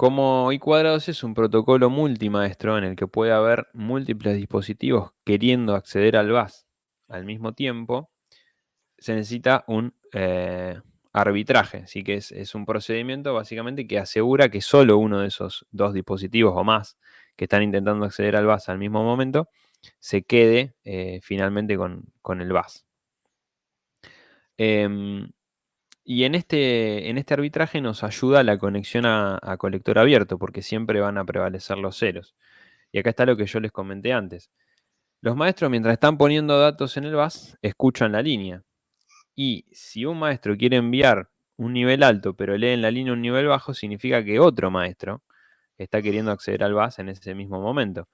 Como I2 es un protocolo multimaestro en el que puede haber múltiples dispositivos queriendo acceder al bus al mismo tiempo, se necesita un arbitraje. Así que es un procedimiento básicamente que asegura que solo uno de esos dos dispositivos o más que están intentando acceder al bus al mismo momento se quede finalmente con el bus. Em, y en este arbitraje nos ayuda la conexión a colector abierto, porque siempre van a prevalecer los ceros. Y acá está lo que yo les comenté antes. Los maestros, mientras están poniendo datos en el bus, escuchan la línea. Y si un maestro quiere enviar un nivel alto, pero lee en la línea un nivel bajo, significa que otro maestro está queriendo acceder al bus en ese mismo momento.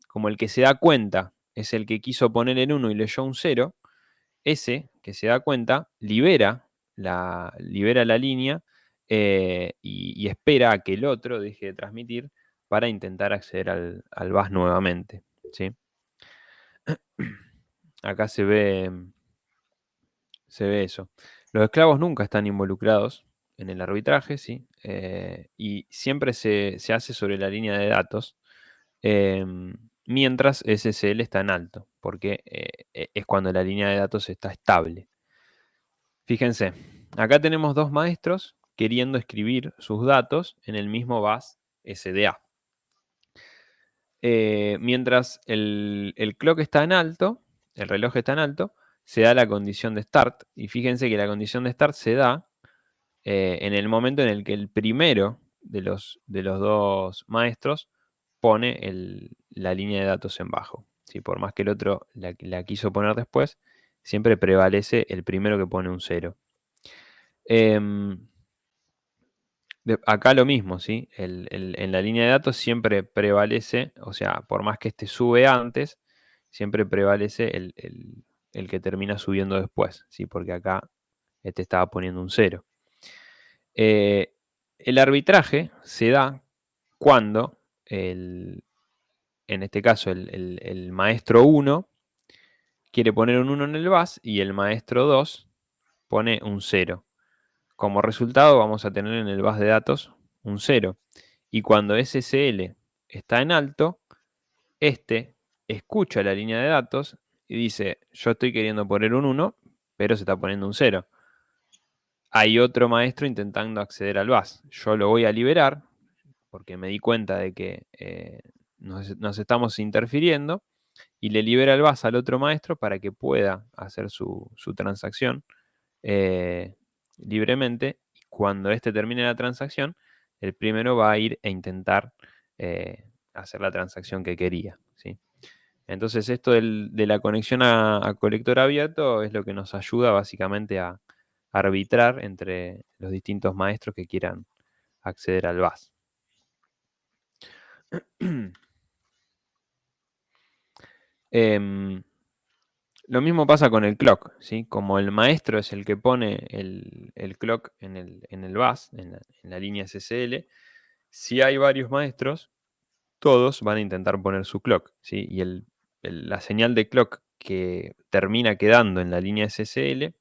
Como el que se da cuenta es el que quiso poner el 1 y leyó un 0, ese que se da cuenta libera la línea y espera a que el otro deje de transmitir para intentar acceder al bus nuevamente. ¿Sí? Acá se ve eso. Los esclavos nunca están involucrados en el arbitraje, ¿sí? Y siempre se hace sobre la línea de datos, mientras SSL está en alto, porque es cuando la línea de datos está estable. Fíjense, acá tenemos dos maestros queriendo escribir sus datos en el mismo bus SDA. Mientras el clock está en alto, el reloj está en alto, se da la condición de start. Y fíjense que la condición de start se da en el momento en el que el primero de los dos maestros pone la línea de datos en bajo. ¿Sí? Por más que el otro la quiso poner después, siempre prevalece el primero que pone un 0. Acá lo mismo, ¿sí? En la línea de datos siempre prevalece, o sea, por más que este sube antes, siempre prevalece el que termina subiendo después, ¿sí? Porque acá este estaba poniendo un 0. El arbitraje se da cuando, en este caso, el maestro 1 quiere poner un 1 en el bus y el maestro 2 pone un 0. Como resultado vamos a tener en el bus de datos un 0. Y cuando SSL está en alto, este escucha la línea de datos y dice, yo estoy queriendo poner un 1, pero se está poniendo un 0. Hay otro maestro intentando acceder al bus. Yo lo voy a liberar porque me di cuenta de que nos estamos interfiriendo y le libera el bus al otro maestro para que pueda hacer su transacción libremente. Y cuando este termine la transacción, el primero va a ir e intentar hacer la transacción que quería. ¿Sí? Entonces esto de la conexión a colector abierto es lo que nos ayuda básicamente a arbitrar entre los distintos maestros que quieran acceder al bus. Lo mismo pasa con el clock, ¿sí? Como el maestro es el que pone el clock en el bus, en la línea SSL, si hay varios maestros, todos van a intentar poner su clock, ¿sí? Y la señal de clock que termina quedando en la línea SSL,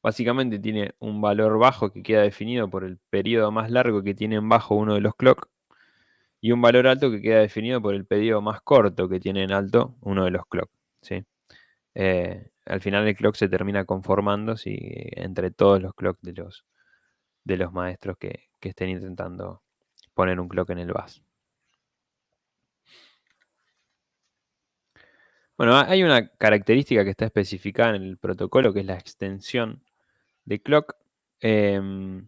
básicamente tiene un valor bajo que queda definido por el periodo más largo que tiene en bajo uno de los clock, y un valor alto que queda definido por el periodo más corto que tiene en alto uno de los clock, ¿sí? Al final el clock se termina conformando entre todos los clocks de los maestros que estén intentando poner un clock en el bus. Bueno, hay una característica que está especificada en el protocolo, que es la extensión de clock, que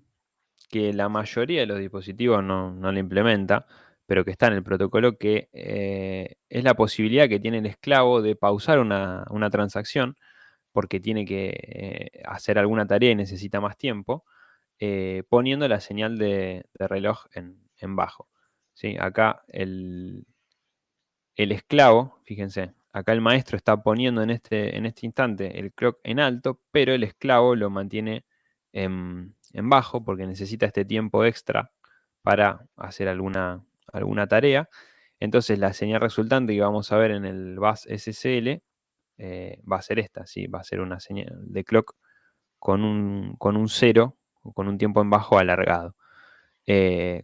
la mayoría de los dispositivos no la implementa, pero que está en el protocolo, que es la posibilidad que tiene el esclavo de pausar una transacción porque tiene que hacer alguna tarea y necesita más tiempo, poniendo la señal de reloj en bajo. ¿Sí? Acá el esclavo, fíjense, acá el maestro está poniendo en este instante el clock en alto, pero el esclavo lo mantiene en bajo porque necesita este tiempo extra para hacer alguna tarea. Entonces la señal resultante que vamos a ver en el bus SSL va a ser esta, ¿sí? Va a ser una señal de clock con un 0 o con un tiempo en bajo alargado.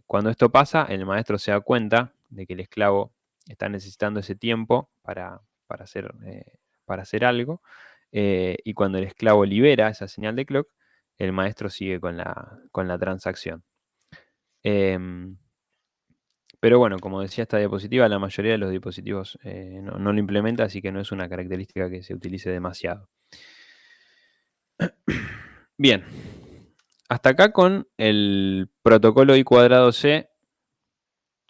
Cuando esto pasa, el maestro se da cuenta de que el esclavo está necesitando ese tiempo para hacer algo, y cuando el esclavo libera esa señal de clock, el maestro sigue con la transacción. Pero bueno, como decía esta diapositiva, la mayoría de los dispositivos no lo implementa, así que no es una característica que se utilice demasiado. Bien, hasta acá con el protocolo I²C,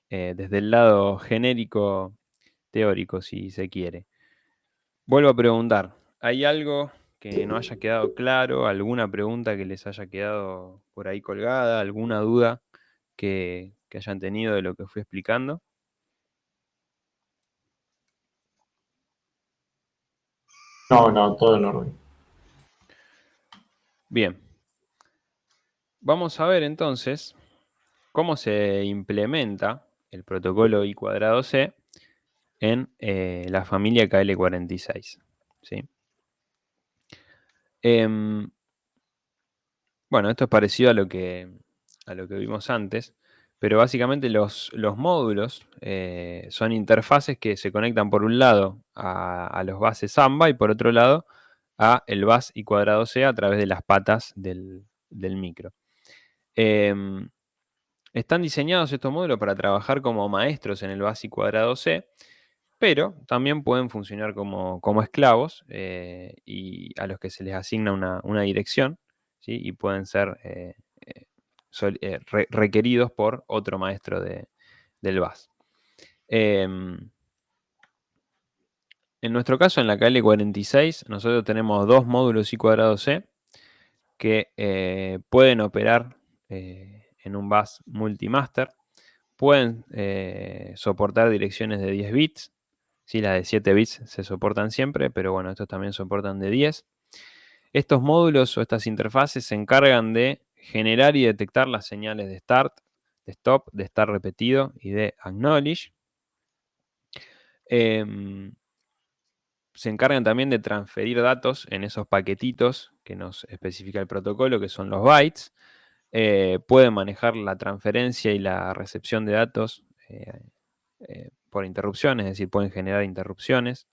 desde el lado genérico teórico, si se quiere. Vuelvo a preguntar, ¿hay algo que no haya quedado claro? ¿Alguna pregunta que les haya quedado por ahí colgada? ¿Alguna duda que hayan tenido de lo que fui explicando? No, todo en orden. Bien, vamos a ver entonces cómo se implementa el protocolo I²C en la familia KL46. ¿Sí? Bueno, esto es parecido a lo que vimos antes, pero básicamente los módulos son interfaces que se conectan por un lado a los buses Samba y por otro lado a el bus I²C a través de las patas del micro. Están diseñados estos módulos para trabajar como maestros en el bus I²C, pero también pueden funcionar como esclavos, y a los que se les asigna una dirección, ¿sí? Y pueden ser requeridos por otro maestro del bus. En nuestro caso, en la KL46, nosotros tenemos dos módulos I²C que pueden operar en un bus multimaster. Pueden soportar direcciones de 10 bits. Sí, las de 7 bits se soportan siempre, pero bueno, estos también soportan de 10. Estos módulos o estas interfaces se encargan de generar y detectar las señales de start, de stop, de start repetido y de acknowledge. Em, Se encargan también de transferir datos en esos paquetitos que nos especifica el protocolo, que son los bytes. Pueden manejar la transferencia y la recepción de datos por interrupciones, es decir, pueden generar interrupciones.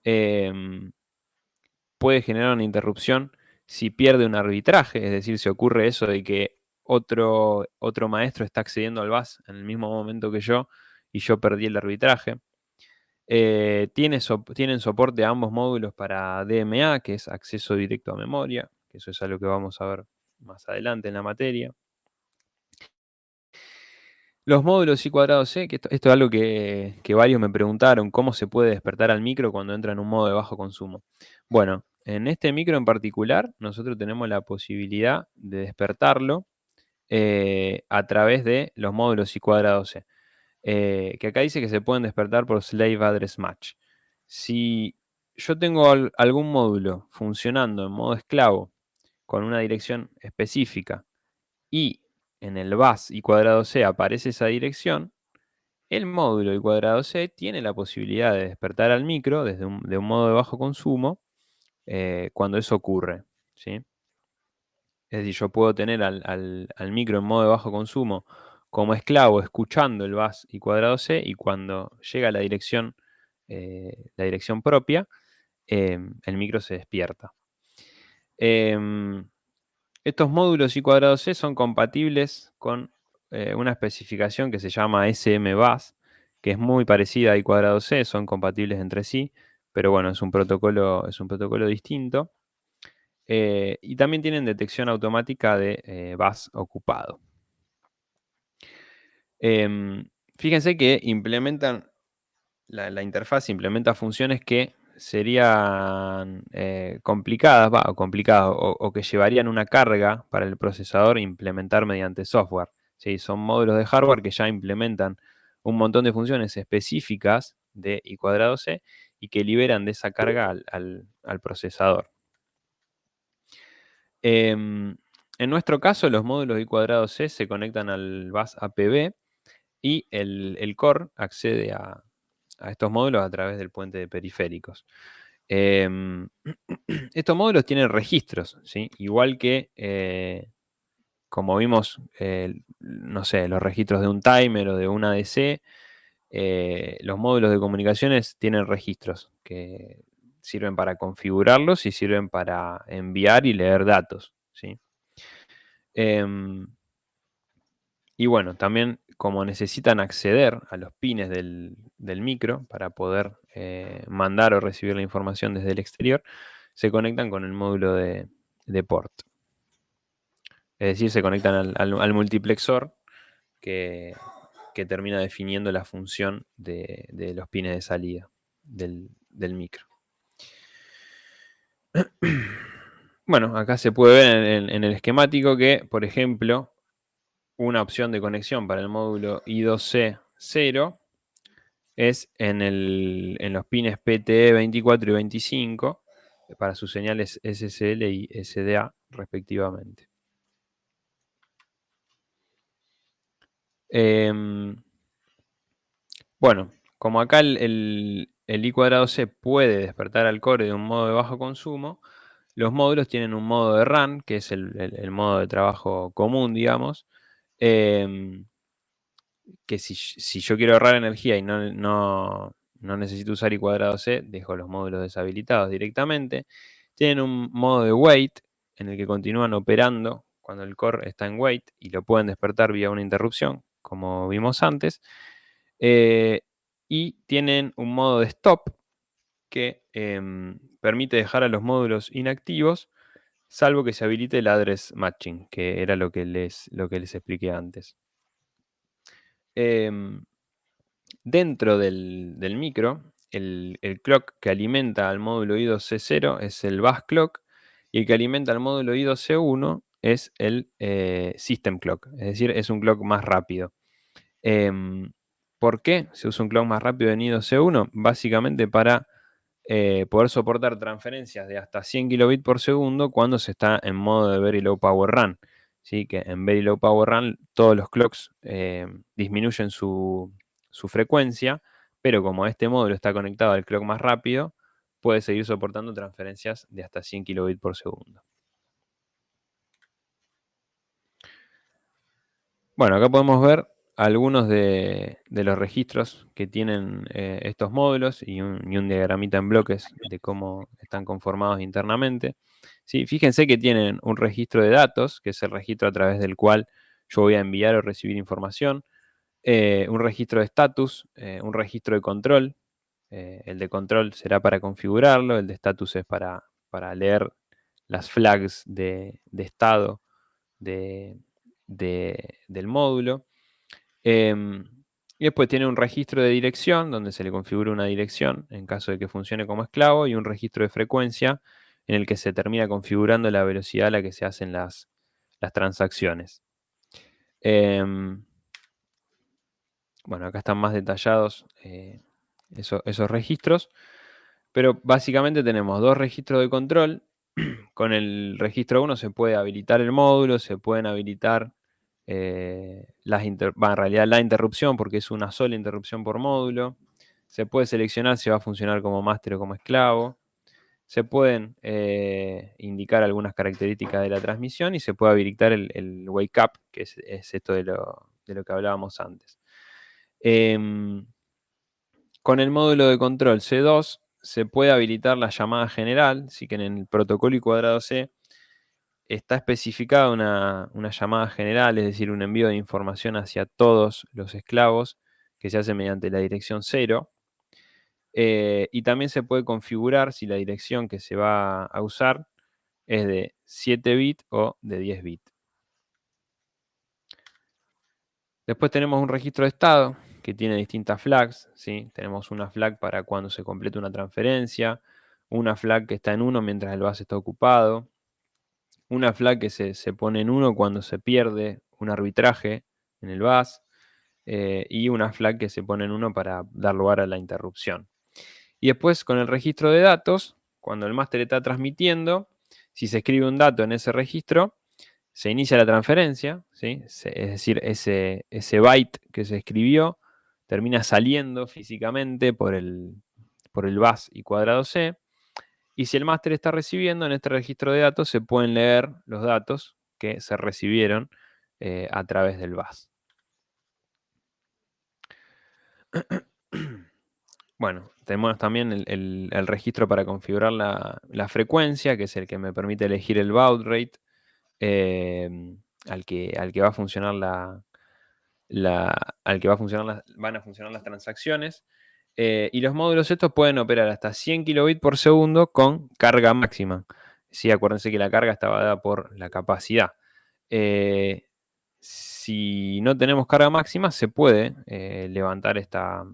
Em, Puede generar una interrupción si pierde un arbitraje, es decir, si ocurre eso de que otro maestro está accediendo al bus en el mismo momento que yo y yo perdí el arbitraje. Tienen soporte a ambos módulos para DMA, que es acceso directo a memoria, que eso es algo que vamos a ver más adelante en la materia. Los módulos I²C, que esto es algo que varios me preguntaron, ¿cómo se puede despertar al micro cuando entra en un modo de bajo consumo? Bueno, en este micro en particular, nosotros tenemos la posibilidad de despertarlo a través de los módulos I²C, que acá dice que se pueden despertar por Slave Address Match. Si yo tengo algún módulo funcionando en modo esclavo con una dirección específica y en el bus I²C aparece esa dirección, el módulo I²C tiene la posibilidad de despertar al micro de un modo de bajo consumo cuando eso ocurre, ¿sí? Es decir, yo puedo tener al micro en modo de bajo consumo como esclavo escuchando el bus I²C, y cuando llega la dirección propia, el micro se despierta. Estos módulos I²C son compatibles con una especificación que se llama SM-Bus, que es muy parecida a I²C, son compatibles entre sí, pero bueno, es un protocolo distinto. Y también tienen detección automática de bus ocupado. Fíjense que implementan, la interfaz implementa funciones que serían complicadas, o que llevarían una carga para el procesador implementar mediante software. ¿Sí? Son módulos de hardware que ya implementan un montón de funciones específicas de I²C y que liberan de esa carga al procesador. En nuestro caso, los módulos I²C se conectan al bus APB y el core accede a estos módulos a través del puente de periféricos. Estos módulos tienen registros, ¿sí? Igual que, como vimos, no sé, los registros de un timer o de una ADC. Los módulos de comunicaciones tienen registros que sirven para configurarlos y sirven para enviar y leer datos, ¿sí? Y bueno, también como necesitan acceder a los pines del micro para poder mandar o recibir la información desde el exterior, se conectan con el módulo de port. Es decir, se conectan al multiplexor que termina definiendo la función de los pines de salida del micro. Bueno, acá se puede ver en el esquemático que, por ejemplo, una opción de conexión para el módulo I2C0 es en los pines PTE 24 y 25 para sus señales SSL y SDA respectivamente. Bueno, como acá el I²C puede despertar al core de un modo de bajo consumo, los módulos tienen un modo de run, que es el modo de trabajo común, digamos, que si yo quiero ahorrar energía y no necesito usar I²C, dejo los módulos deshabilitados directamente. Tienen un modo de wait, en el que continúan operando cuando el core está en wait y lo pueden despertar vía una interrupción, como vimos antes. Y tienen un modo de stop que permite dejar a los módulos inactivos, salvo que se habilite el address matching, que era lo que les expliqué antes. Dentro del micro, el clock que alimenta al módulo I2C0 es el bus clock, y el que alimenta al módulo I2C1 es el system clock, es decir, es un clock más rápido. ¿Por qué se usa un clock más rápido en I2C1? Básicamente para poder soportar transferencias de hasta 100 kilobits por segundo cuando se está en modo de Very Low Power Run. ¿Sí? Que en Very Low Power Run todos los clocks disminuyen su frecuencia, pero como este módulo está conectado al clock más rápido, puede seguir soportando transferencias de hasta 100 kilobits por segundo. Bueno, acá podemos ver algunos de los registros que tienen estos módulos y un diagramita en bloques de cómo están conformados internamente. ¿Sí? Fíjense que tienen un registro de datos, que es el registro a través del cual yo voy a enviar o recibir información, un registro de status, un registro de control. El de control será para configurarlo, el de status es para leer las flags de estado del módulo. Y después tiene un registro de dirección, donde se le configura una dirección en caso de que funcione como esclavo, y un registro de frecuencia en el que se termina configurando la velocidad a la que se hacen las transacciones. Bueno, acá están más detallados esos registros, pero básicamente tenemos dos registros de control. Con el registro 1 se puede habilitar el módulo, se pueden habilitar en realidad la interrupción, porque es una sola interrupción por módulo. Se puede seleccionar si va a funcionar como máster o como esclavo. Se pueden indicar algunas características de la transmisión y se puede habilitar el wake up, que es esto de lo que hablábamos antes. Con el módulo de control C2 se puede habilitar la llamada general, así que en el protocolo I²C está especificada una llamada general, es decir, un envío de información hacia todos los esclavos que se hace mediante la dirección 0. Y también se puede configurar si la dirección que se va a usar es de 7 bits o de 10 bits. Después tenemos un registro de estado que tiene distintas flags. ¿Sí? Tenemos una flag para cuando se complete una transferencia, una flag que está en 1 mientras el bus está ocupado, una flag que se pone en 1 cuando se pierde un arbitraje en el bus, y una flag que se pone en 1 para dar lugar a la interrupción. Y después con el registro de datos, cuando el máster está transmitiendo, si se escribe un dato en ese registro, se inicia la transferencia, ¿sí? Es decir, ese byte que se escribió termina saliendo físicamente por el bus I²C. Y si el máster está recibiendo, en este registro de datos se pueden leer los datos que se recibieron a través del bus. Bueno, tenemos también el registro para configurar la frecuencia, que es el que me permite elegir el baud rate al que va a funcionar van a funcionar las transacciones. Y los módulos estos pueden operar hasta 100 kilobits por segundo con carga máxima. Sí, acuérdense que la carga está dada por la capacidad. Si no tenemos carga máxima, se puede levantar esta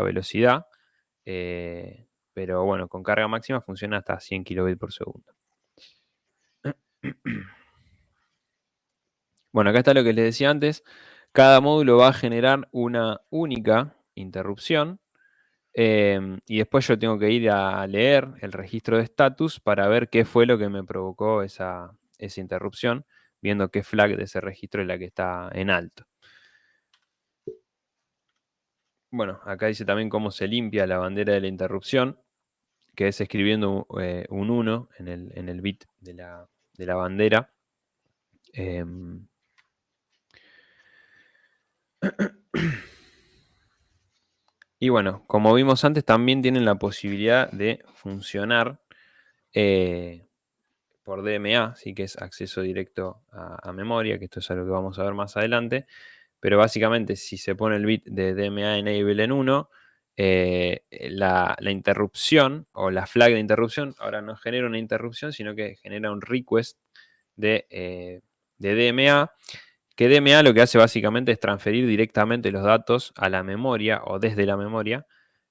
velocidad. Pero bueno, con carga máxima funciona hasta 100 kilobits por segundo. Bueno, acá está lo que les decía antes. Cada módulo va a generar una única interrupción. Y después yo tengo que ir a leer el registro de status para ver qué fue lo que me provocó esa interrupción, viendo qué flag de ese registro es la que está en alto. Bueno, acá dice también cómo se limpia la bandera de la interrupción, que es escribiendo un 1 en el bit de la bandera. Y bueno, como vimos antes, también tienen la posibilidad de funcionar por DMA, ¿sí? Que es acceso directo a memoria, que esto es algo que vamos a ver más adelante. Pero básicamente, si se pone el bit de DMA enable en 1, la interrupción o la flag de interrupción ahora no genera una interrupción, sino que genera un request de DMA, que DMA lo que hace básicamente es transferir directamente los datos a la memoria o desde la memoria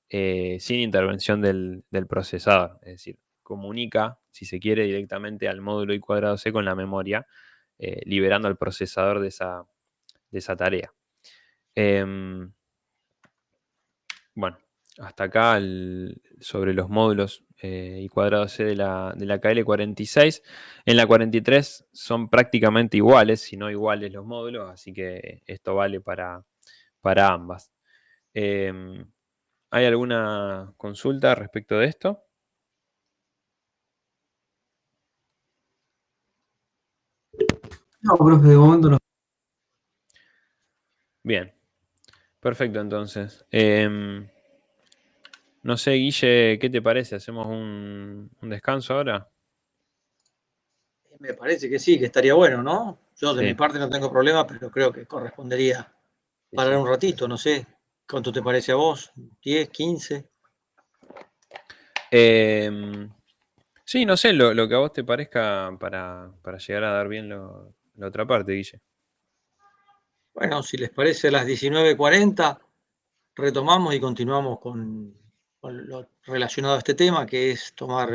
sin intervención del procesador. Es decir, comunica, si se quiere, directamente al módulo I²C con la memoria, liberando al procesador de esa tarea. Bueno, hasta acá sobre los módulos I²C de la KL46. En la 43 son prácticamente iguales, si no iguales los módulos, así que esto vale para ambas. ¿Hay alguna consulta respecto de esto? No, profe, de momento no. Bien, perfecto entonces. No sé, Guille, ¿qué te parece? ¿Hacemos un descanso ahora? Me parece que sí, que estaría bueno, ¿no? Yo de mi Sí, parte no tengo problema, pero creo que correspondería sí, parar sí. un ratito, no sé. ¿Cuánto te parece a vos? ¿10, 15? Sí, no sé, lo que a vos te parezca para llegar a dar bien la otra parte, Guille. Bueno, si les parece a las 19:40, retomamos y continuamos con lo relacionado a este tema, que es tomar,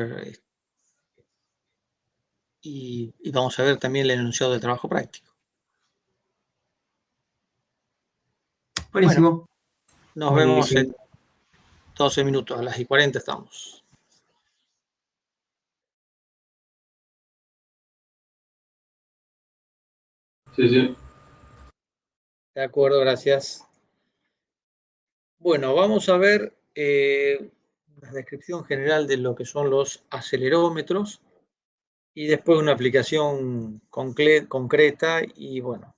y vamos a ver también el enunciado de trabajo práctico. Bueno, Buenísimo. nos vemos Buenísimo. en 12 minutos, a las 40 estamos. Sí, sí. De acuerdo, gracias. Bueno, vamos a ver una descripción general de lo que son los acelerómetros y después una aplicación concreta y bueno,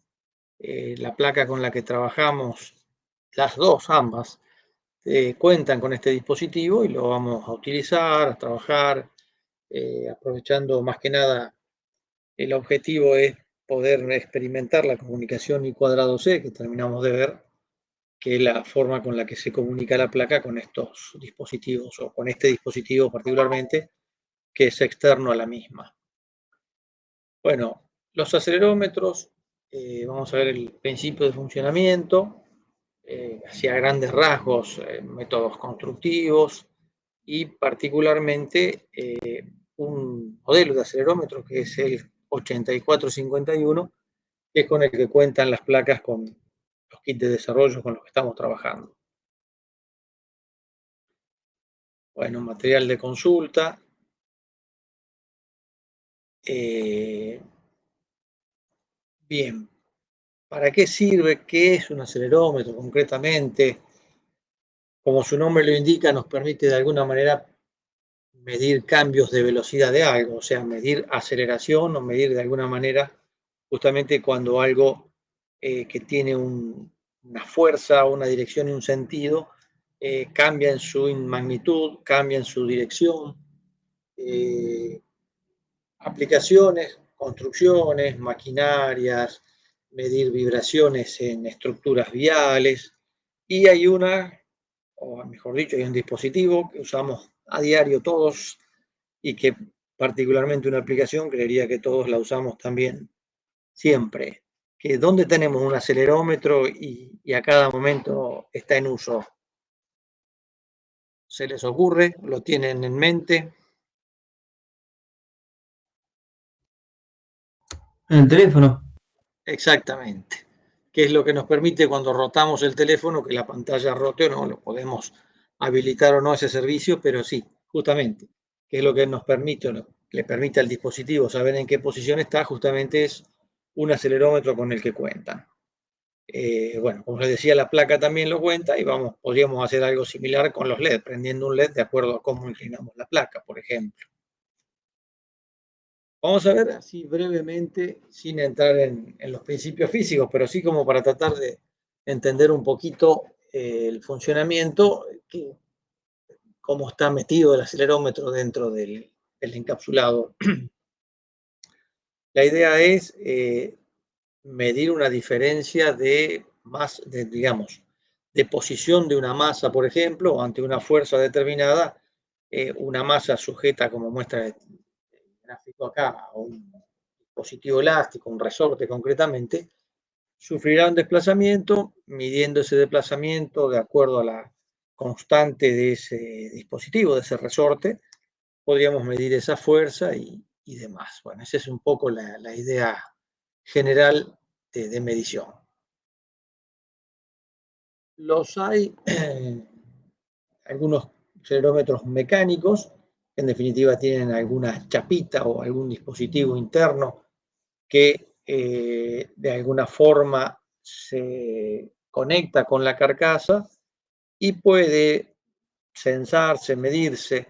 la placa con la que trabajamos, las dos, ambas, cuentan con este dispositivo y lo vamos a utilizar, a trabajar, aprovechando más que nada, el objetivo es poder experimentar la comunicación I²C que terminamos de ver, que es la forma con la que se comunica la placa con estos dispositivos o con este dispositivo particularmente, que es externo a la misma. Bueno, los acelerómetros, vamos a ver el principio de funcionamiento, hacia grandes rasgos, métodos constructivos y particularmente un modelo de acelerómetro que es el 8451, que es con el que cuentan las placas con los kits de desarrollo con los que estamos trabajando. Bueno, material de consulta. Bien, ¿para qué sirve? ¿Qué es un acelerómetro concretamente? Como su nombre lo indica, nos permite de alguna manera medir cambios de velocidad de algo, o sea, medir aceleración o medir de alguna manera justamente cuando algo que tiene una fuerza, una dirección y un sentido, cambia en su magnitud, cambia en su dirección. Aplicaciones, construcciones, maquinarias, medir vibraciones en estructuras viales. Y hay o mejor dicho, hay un dispositivo que usamos a diario todos y que particularmente una aplicación, creería que todos la usamos también siempre, que donde tenemos un acelerómetro y a cada momento está en uso. ¿Se les ocurre? ¿Lo tienen en mente? En el teléfono. Exactamente. ¿Qué es lo que nos permite cuando rotamos el teléfono que la pantalla rote o no? Lo podemos habilitar o no ese servicio, pero sí, justamente, ¿qué es lo que nos permite, le permite al dispositivo saber en qué posición está? Justamente es un acelerómetro con el que cuentan. Bueno, como les decía, la placa también lo cuenta y podríamos hacer algo similar con los LED, prendiendo un LED de acuerdo a cómo inclinamos la placa, por ejemplo. Vamos a ver así brevemente, sin entrar en los principios físicos, pero sí como para tratar de entender un poquito el funcionamiento, cómo está metido el acelerómetro dentro del encapsulado. La idea es medir una diferencia digamos, de posición de una masa, por ejemplo, ante una fuerza determinada, una masa sujeta, como muestra el gráfico acá, a un dispositivo elástico, un resorte concretamente, sufrirá un desplazamiento, midiendo ese desplazamiento de acuerdo a la constante de ese dispositivo, de ese resorte, podríamos medir esa fuerza y demás. Bueno, esa es un poco la idea general de medición. Los hay algunos acelerómetros mecánicos, que en definitiva tienen alguna chapita o algún dispositivo interno que de alguna forma se conecta con la carcasa y puede censarse, medirse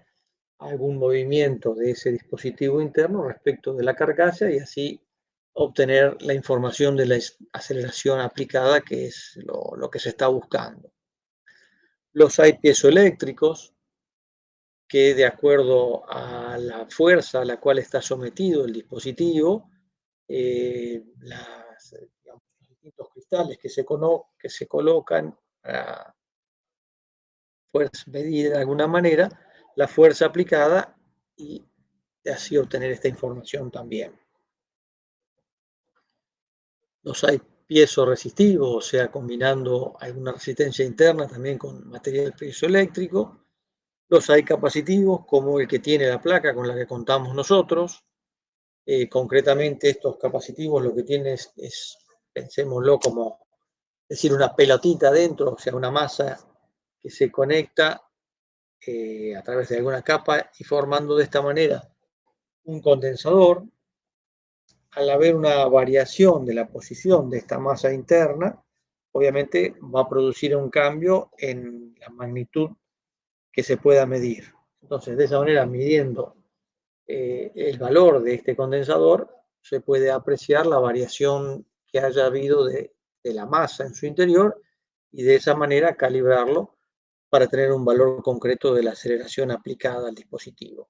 algún movimiento de ese dispositivo interno respecto de la carcasa y así obtener la información de la aceleración aplicada, que es lo que se está buscando. Los hay piezoeléctricos, que de acuerdo a la fuerza a la cual está sometido el dispositivo, digamos, los distintos cristales que se colocan para poder medir de alguna manera la fuerza aplicada y así obtener esta información también. Los hay piezoresistivos, o sea, combinando alguna resistencia interna también con material piezoeléctrico. Los hay capacitivos, como el que tiene la placa con la que contamos nosotros. Concretamente, estos capacitivos lo que tienen pensémoslo como decir una pelotita dentro, o sea, una masa que se conecta a través de alguna capa y formando de esta manera un condensador. Al haber una variación de la posición de esta masa interna, obviamente va a producir un cambio en la magnitud que se pueda medir. Entonces, de esa manera, midiendo el valor de este condensador, se puede apreciar la variación que haya habido de la masa en su interior y de esa manera calibrarlo para tener un valor concreto de la aceleración aplicada al dispositivo.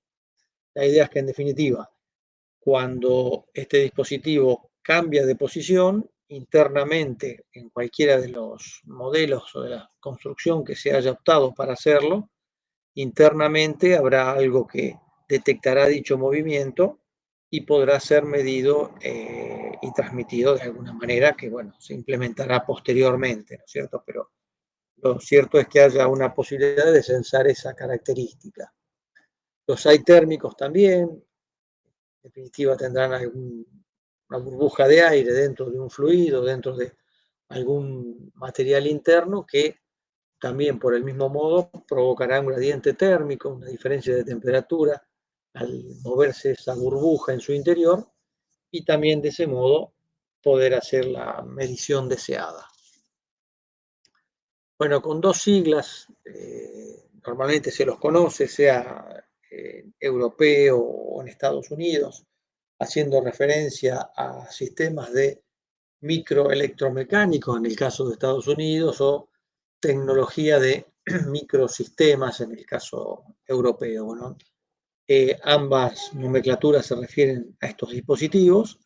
La idea es que, en definitiva, cuando este dispositivo cambia de posición internamente en cualquiera de los modelos o de la construcción que se haya optado para hacerlo, internamente habrá algo que detectará dicho movimiento y podrá ser medido y transmitido de alguna manera que, bueno, se implementará posteriormente, ¿no es cierto? Pero lo cierto es que haya una posibilidad de censar esa característica. Los hay térmicos también, en definitiva tendrán una burbuja de aire dentro de un fluido, dentro de algún material interno que también por el mismo modo provocará un gradiente térmico, una diferencia de temperatura al moverse esa burbuja en su interior y también de ese modo poder hacer la medición deseada. Bueno, con dos siglas normalmente se los conoce, sea europeo o en Estados Unidos, haciendo referencia a sistemas de microelectromecánicos en el caso de Estados Unidos o tecnología de microsistemas en el caso europeo. Bueno, ambas nomenclaturas se refieren a estos dispositivos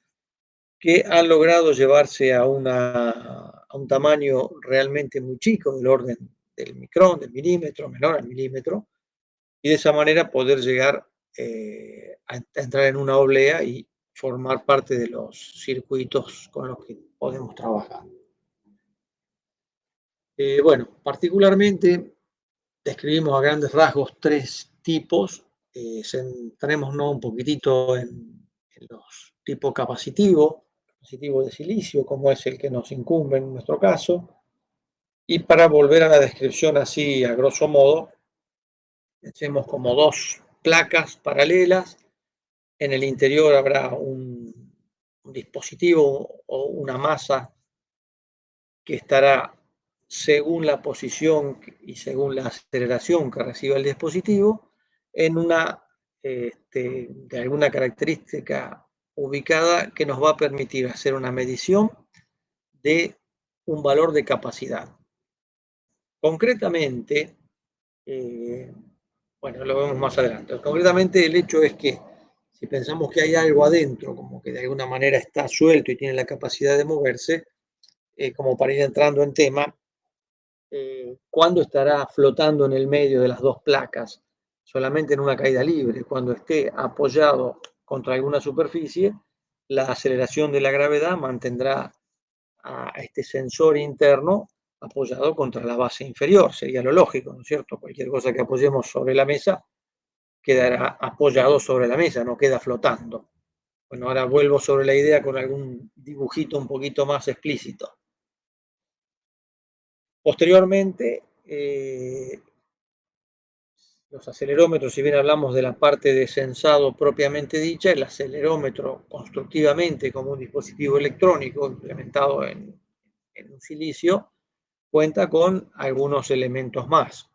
que han logrado llevarse a un tamaño realmente muy chico, del orden del micrón, del milímetro, menor al milímetro, y de esa manera poder llegar a entrar en una oblea y formar parte de los circuitos con los que podemos trabajar. Bueno, particularmente describimos a grandes rasgos tres tipos. Centrémonos un poquitito en los tipos capacitivo de silicio, como es el que nos incumbe en nuestro caso. Y para volver a la descripción así, a grosso modo, hacemos como dos placas paralelas. En el interior habrá un dispositivo o una masa que estará según la posición y según la aceleración que reciba el dispositivo en una de alguna característica ubicada que nos va a permitir hacer una medición de un valor de capacidad. Concretamente, bueno, lo vemos más adelante. Concretamente, el hecho es que si pensamos que hay algo adentro, como que de alguna manera está suelto y tiene la capacidad de moverse, como para ir entrando en tema, ¿cuándo estará flotando en el medio de las dos placas? Solamente en una caída libre. Cuando esté apoyado contra alguna superficie, la aceleración de la gravedad mantendrá a este sensor interno apoyado contra la base inferior. Sería lo lógico, ¿no es cierto? Cualquier cosa que apoyemos sobre la mesa quedará apoyado sobre la mesa, no queda flotando. Bueno, ahora vuelvo sobre la idea con algún dibujito un poquito más explícito. Posteriormente, los acelerómetros, si bien hablamos de la parte de sensado propiamente dicha, el acelerómetro constructivamente como un dispositivo electrónico implementado en un silicio, cuenta con algunos elementos más,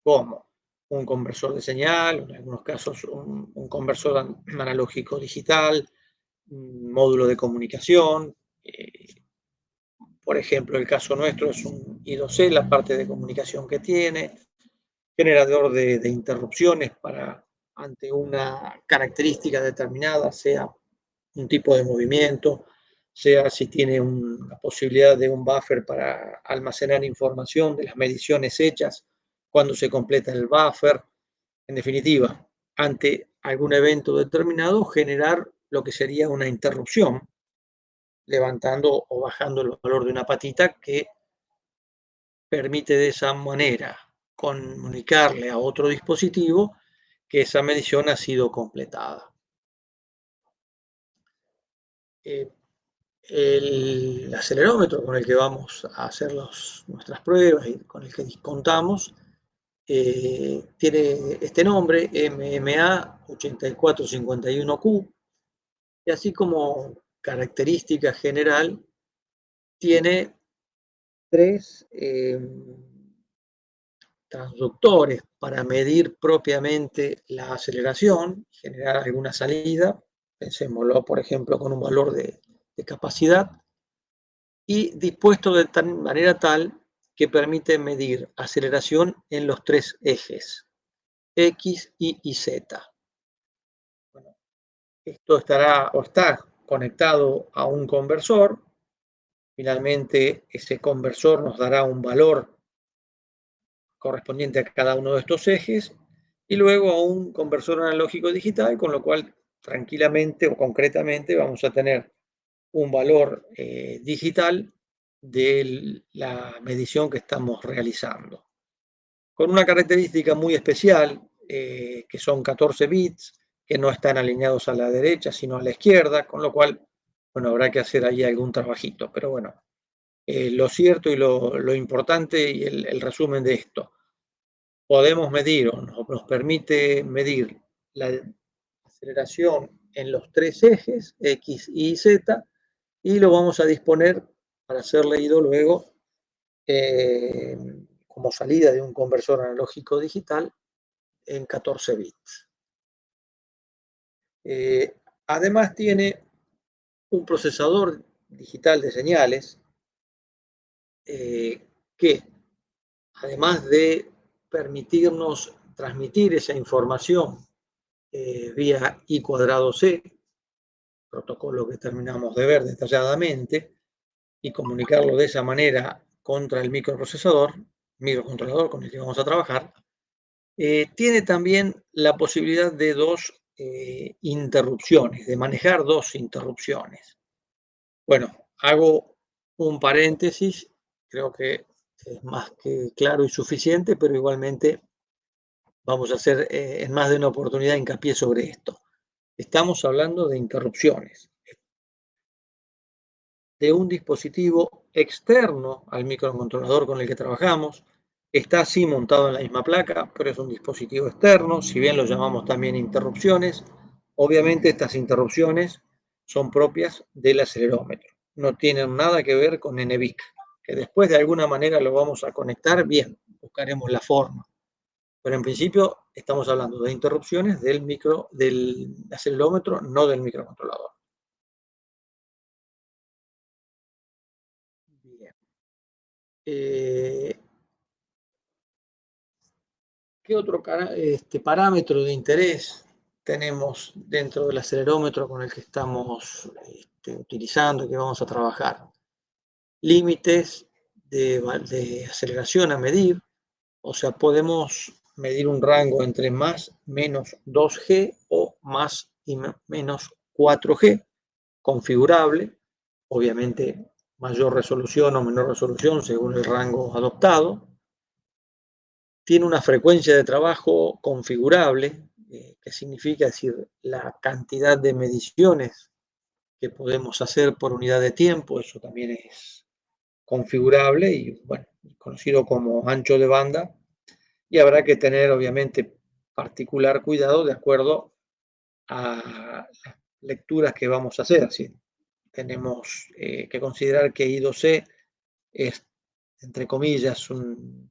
como un conversor de señal, en algunos casos un conversor analógico digital, un módulo de comunicación. Por ejemplo, el caso nuestro es un I2C, la parte de comunicación que tiene, generador de interrupciones para ante una característica determinada, sea un tipo de movimiento, sea si tiene la posibilidad de un buffer para almacenar información de las mediciones hechas cuando se completa el buffer. En definitiva, ante algún evento determinado, generar lo que sería una interrupción, levantando o bajando el valor de una patita que permite de esa manera comunicarle a otro dispositivo que esa medición ha sido completada. El acelerómetro con el que vamos a hacer nuestras pruebas y con el que contamos tiene este nombre, MMA 8451Q, y así como característica general tiene tres transductores para medir propiamente la aceleración, generar alguna salida, pensémoslo por ejemplo con un valor de capacidad, y dispuesto de tal manera tal que permite medir aceleración en los tres ejes, X, Y y Z. Bueno, esto estará o está conectado a un conversor. Finalmente, ese conversor nos dará un valor correspondiente a cada uno de estos ejes y luego a un conversor analógico digital, con lo cual tranquilamente o concretamente vamos a tener un valor digital de la medición que estamos realizando. Con una característica muy especial, que son 14 bits, que no están alineados a la derecha, sino a la izquierda, con lo cual, bueno, habrá que hacer ahí algún trabajito. Pero bueno, lo cierto y lo importante y el resumen de esto, podemos medir o nos permite medir la aceleración en los tres ejes, X, Y, Z, y lo vamos a disponer para ser leído luego como salida de un conversor analógico digital en 14 bits. Además tiene un procesador digital de señales que, además de permitirnos transmitir esa información vía I²C, protocolo que terminamos de ver detalladamente, y comunicarlo de esa manera contra el microcontrolador con el que vamos a trabajar, tiene también la posibilidad de dos interrupciones, de manejar dos interrupciones. Bueno, hago un paréntesis, creo que es más que claro y suficiente, pero igualmente vamos a hacer en más de una oportunidad hincapié sobre esto. Estamos hablando de interrupciones de un dispositivo externo al microcontrolador con el que trabajamos. Está así montado en la misma placa, pero es un dispositivo externo, si bien lo llamamos también interrupciones. Obviamente estas interrupciones son propias del acelerómetro, no tienen nada que ver con NVIC, que después de alguna manera lo vamos a conectar bien, buscaremos la forma. Pero en principio estamos hablando de interrupciones del acelerómetro, no del microcontrolador. Bien. ¿Qué otro parámetro de interés tenemos dentro del acelerómetro con el que estamos utilizando y que vamos a trabajar? Límites de aceleración a medir, o sea, podemos medir un rango entre más menos 2G o más y menos 4G, configurable, obviamente mayor resolución o menor resolución según el rango adoptado. Tiene una frecuencia de trabajo configurable, que significa decir la cantidad de mediciones que podemos hacer por unidad de tiempo, eso también es configurable y bueno, conocido como ancho de banda, y habrá que tener obviamente particular cuidado de acuerdo a las lecturas que vamos a hacer. Así, tenemos que considerar que I²C es, entre comillas,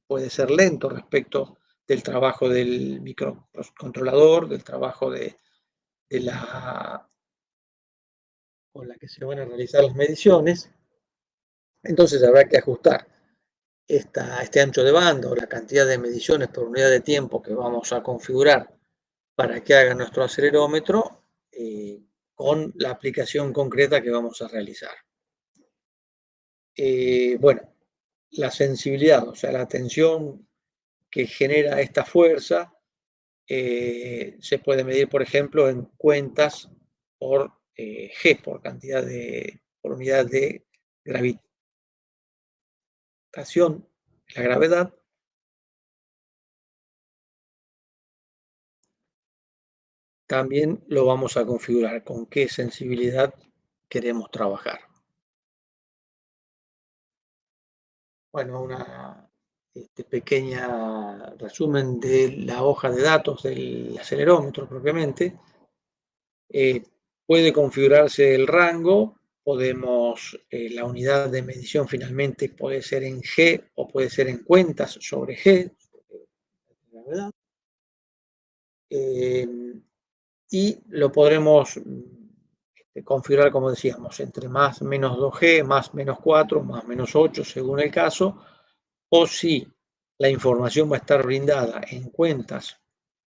puede ser lento respecto del trabajo del microcontrolador, del trabajo con la que se van a realizar las mediciones. Entonces habrá que ajustar este ancho de banda o la cantidad de mediciones por unidad de tiempo que vamos a configurar para que haga nuestro acelerómetro con la aplicación concreta que vamos a realizar. Bueno, la sensibilidad, o sea, la tensión que genera esta fuerza, se puede medir, por ejemplo, en cuentas por G, por unidad de gravitación, la gravedad. También lo vamos a configurar con qué sensibilidad queremos trabajar. Bueno, una pequeña resumen de la hoja de datos del acelerómetro propiamente. Puede configurarse el rango, la unidad de medición finalmente puede ser en G o puede ser en cuentas sobre G, y lo podremos configurar, como decíamos, entre más menos 2G, más menos 4, más menos 8, según el caso, o si la información va a estar brindada en cuentas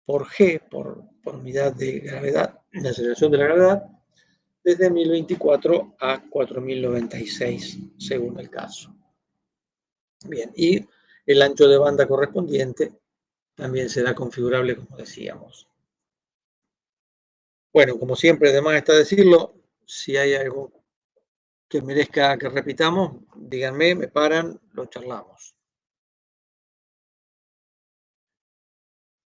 por G, por unidad de gravedad, de aceleración de la gravedad, desde 1024 a 4096, según el caso. Bien, y el ancho de banda correspondiente también será configurable, como decíamos. Bueno, como siempre, además está decirlo, si hay algo que merezca que repitamos, díganme, me paran, lo charlamos.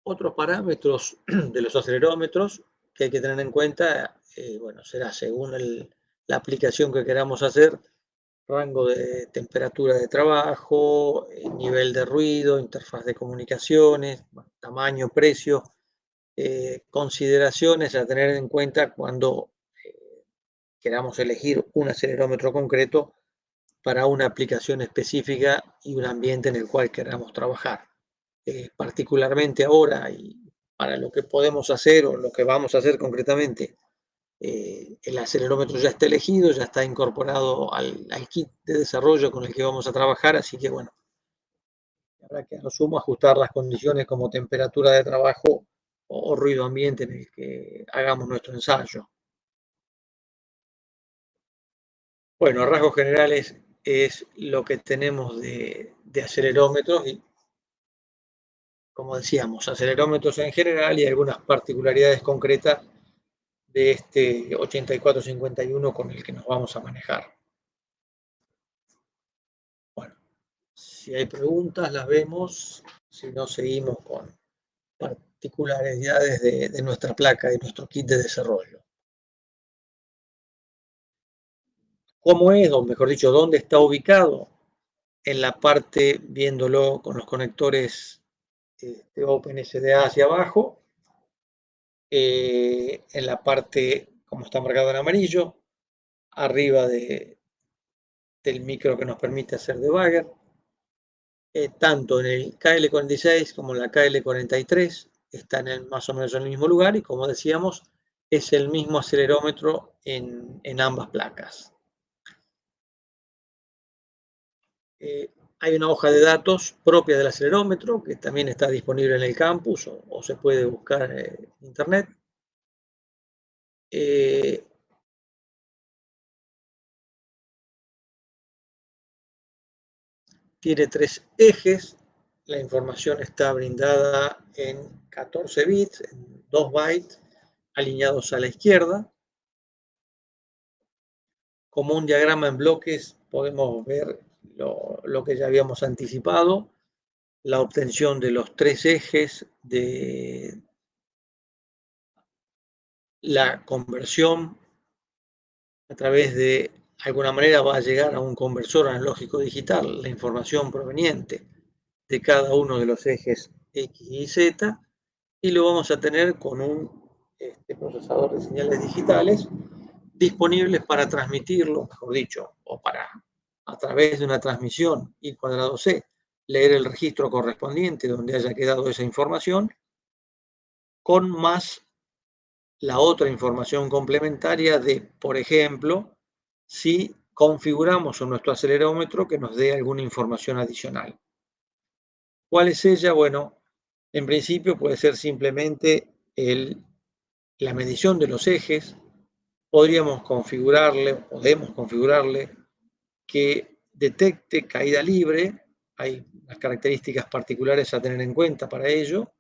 Otros parámetros de los acelerómetros que hay que tener en cuenta, bueno, será según la aplicación que queramos hacer, rango de temperatura de trabajo, nivel de ruido, interfaz de comunicaciones, tamaño, precio, consideraciones a tener en cuenta cuando queramos elegir un acelerómetro concreto para una aplicación específica y un ambiente en el cual queramos trabajar. Particularmente ahora y para lo que podemos hacer o lo que vamos a hacer concretamente el acelerómetro ya está elegido, ya está incorporado al kit de desarrollo con el que vamos a trabajar, así que bueno, habrá que a lo sumo ajustar las condiciones como temperatura de trabajo o ruido ambiente en el que hagamos nuestro ensayo. Bueno, a rasgos generales es lo que tenemos de acelerómetros y, como decíamos, acelerómetros en general y algunas particularidades concretas de este 8451 con el que nos vamos a manejar. Bueno, si hay preguntas las vemos, si no seguimos con particularidades de nuestra placa y nuestro kit de desarrollo. ¿Cómo es, o mejor dicho, dónde está ubicado? En la parte, viéndolo con los conectores de OpenSDA hacia abajo, en la parte, como está marcado en amarillo, arriba del micro que nos permite hacer debugger, tanto en el KL46 como en la KL43 están más o menos en el mismo lugar y, como decíamos, es el mismo acelerómetro en ambas placas. Hay una hoja de datos propia del acelerómetro que también está disponible en el campus o se puede buscar en internet. Tiene 3 ejes. La información está brindada en 14 bits, en 2 bytes, alineados a la izquierda. Como un diagrama en bloques podemos ver lo que ya habíamos anticipado, la obtención de los 3 ejes, de la conversión a través de alguna manera va a llegar a un conversor analógico digital la información proveniente de cada uno de los ejes X y Z, y lo vamos a tener con un procesador de señales digitales disponibles para transmitirlo, mejor dicho, o para, a través de una transmisión I²C, leer el registro correspondiente donde haya quedado esa información, con más la otra información complementaria de, por ejemplo, si configuramos en nuestro acelerómetro que nos dé alguna información adicional. ¿Cuál es ella? Bueno, en principio puede ser simplemente la medición de los ejes. Podemos configurarle que detecte caída libre. Hay unas características particulares a tener en cuenta para ello.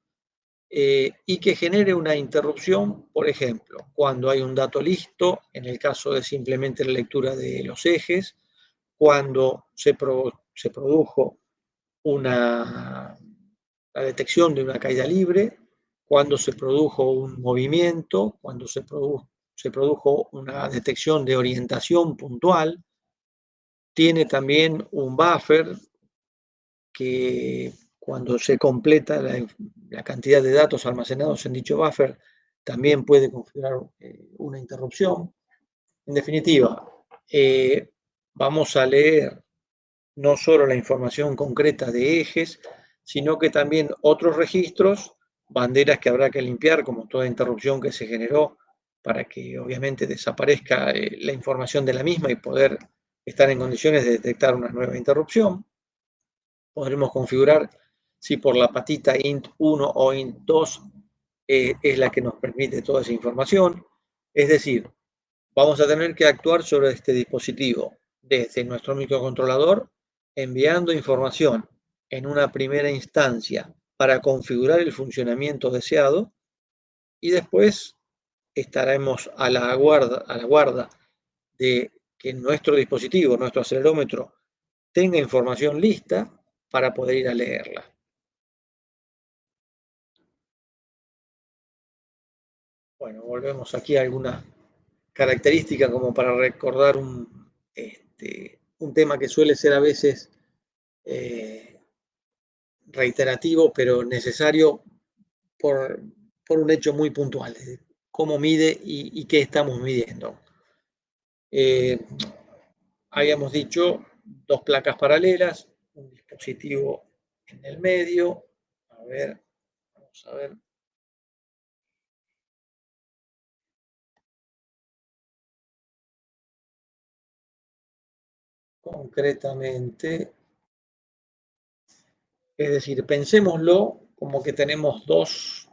Y que genere una interrupción, por ejemplo, cuando hay un dato listo, en el caso de simplemente la lectura de los ejes, cuando se produjo la detección de una caída libre, cuando se produjo un movimiento, cuando se produjo una detección de orientación puntual. Tiene también un buffer que, cuando se completa la cantidad de datos almacenados en dicho buffer, también puede configurar una interrupción. En definitiva, vamos a leer no solo la información concreta de ejes, sino que también otros registros, banderas que habrá que limpiar, como toda interrupción que se generó, para que obviamente desaparezca la información de la misma y poder estar en condiciones de detectar una nueva interrupción. Podremos configurar si por la patita int1 o int2 es la que nos permite toda esa información. Es decir, vamos a tener que actuar sobre este dispositivo desde nuestro microcontrolador, enviando información en una primera instancia para configurar el funcionamiento deseado, y después estaremos a la guarda de que nuestro dispositivo, nuestro acelerómetro, tenga información lista para poder ir a leerla. Bueno, volvemos aquí a alguna característica como para recordar un tema que suele ser a veces reiterativo, pero necesario por un hecho muy puntual, de cómo mide y qué estamos midiendo. Habíamos dicho 2 placas paralelas, un dispositivo en el medio. A ver, vamos a ver. concretamente, es decir, pensémoslo como que tenemos dos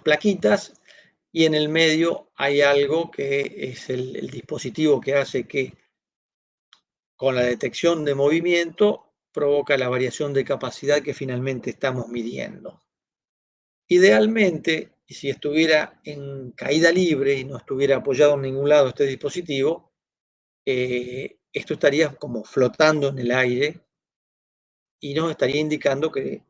plaquitas y en el medio hay algo que es el dispositivo que hace que con la detección de movimiento provoca la variación de capacidad que finalmente estamos midiendo. Idealmente, y si estuviera en caída libre y no estuviera apoyado en ningún lado este dispositivo, esto estaría como flotando en el aire y nos estaría indicando que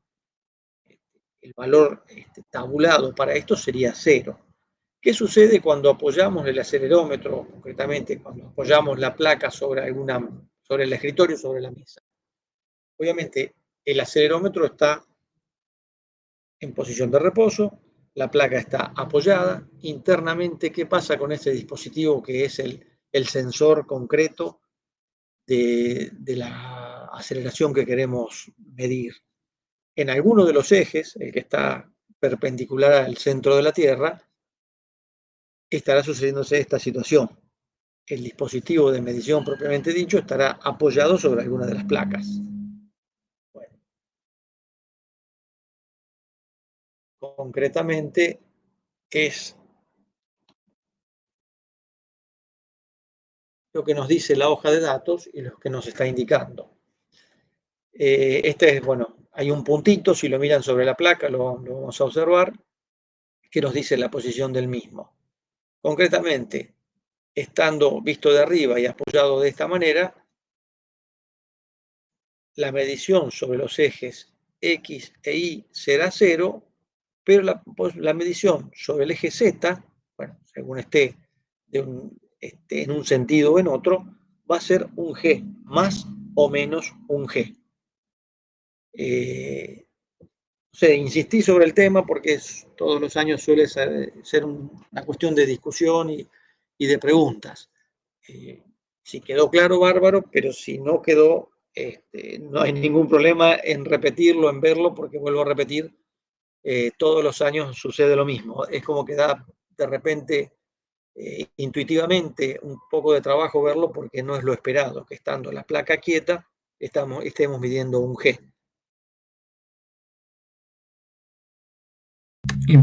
el valor tabulado para esto sería 0. ¿Qué sucede cuando apoyamos el acelerómetro, concretamente cuando apoyamos la placa sobre el escritorio, sobre la mesa? Obviamente, el acelerómetro está en posición de reposo, la placa está apoyada. Internamente, ¿qué pasa con ese dispositivo que es el sensor concreto de la aceleración que queremos medir? En alguno de los ejes, el que está perpendicular al centro de la Tierra, estará sucediéndose esta situación. El dispositivo de medición propiamente dicho estará apoyado sobre alguna de las placas. Bueno, concretamente es lo que nos dice la hoja de datos y lo que nos está indicando. Bueno, hay un puntito, si lo miran sobre la placa lo vamos a observar, que nos dice la posición del mismo. Concretamente, estando visto de arriba y apoyado de esta manera, la medición sobre los ejes X e Y será 0, pero la medición sobre el eje Z, bueno, según esté en un sentido o en otro, va a ser un G, más o menos un G. Insistí sobre el tema porque todos los años suele ser una cuestión de discusión y de preguntas. Si quedó claro, bárbaro, pero si no quedó, no hay ningún problema en repetirlo, en verlo, porque vuelvo a repetir, todos los años sucede lo mismo. Es como que da de repente, intuitivamente, un poco de trabajo verlo porque no es lo esperado, que estando la placa quieta estemos midiendo un G.